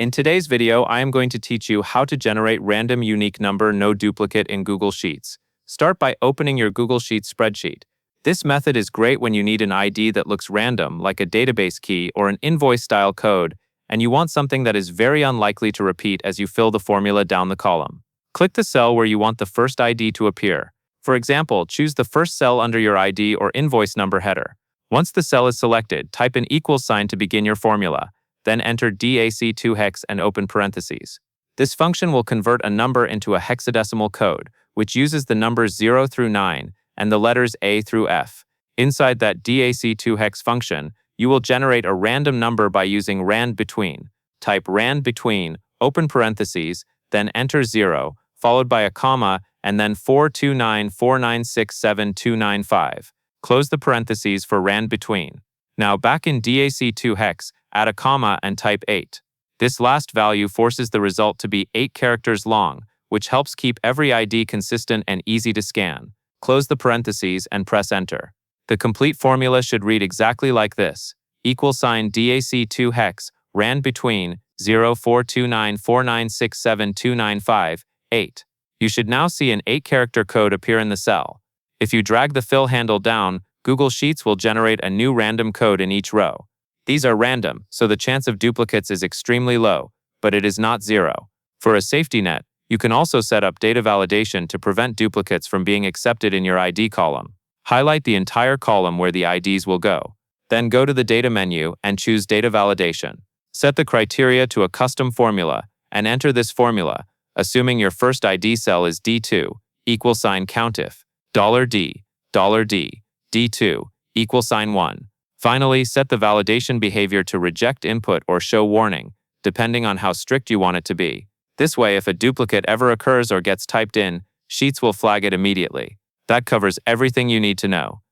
In today's video, I am going to teach you how to generate random unique number no duplicate in Google Sheets. Start by opening your Google Sheets spreadsheet. This method is great when you need an ID that looks random, like a database key or an invoice-style code, and you want something that is very unlikely to repeat as you fill the formula down the column. Click the cell where you want the first ID to appear. For example, choose the first cell under your ID or invoice number header. Once the cell is selected, type an equals sign to begin your formula. Then enter DAC2 hex and open parentheses. This function will convert a number into a hexadecimal code, which uses the numbers 0 through 9 and the letters A through F. Inside that DAC2 hex function, you will generate a random number by using rand_between. Type rand_between, open parentheses, then enter 0, followed by a comma, and then 42949679295. Close the parentheses for rand_between. Now back in DAC2 hex, add a comma and type 8. This last value forces the result to be 8 characters long, which helps keep every ID consistent and easy to scan. Close the parentheses and press enter. The complete formula should read exactly like this: $DAC2 hex, rand_between, 042949679295, 8. You should now see an 8-character code appear in the cell. If you drag the fill handle down, Google Sheets will generate a new random code in each row. These are random, so the chance of duplicates is extremely low, but it is not 0. For a safety net, you can also set up data validation to prevent duplicates from being accepted in your ID column. Highlight the entire column where the IDs will go. Then go to the Data menu and choose Data Validation. Set the criteria to a custom formula and enter this formula, assuming your first ID cell is D2, $COUNTIF, $D, D2, $1. Finally, set the validation behavior to reject input or show warning, depending on how strict you want it to be. This way, if a duplicate ever occurs or gets typed in, Sheets will flag it immediately. That covers everything you need to know.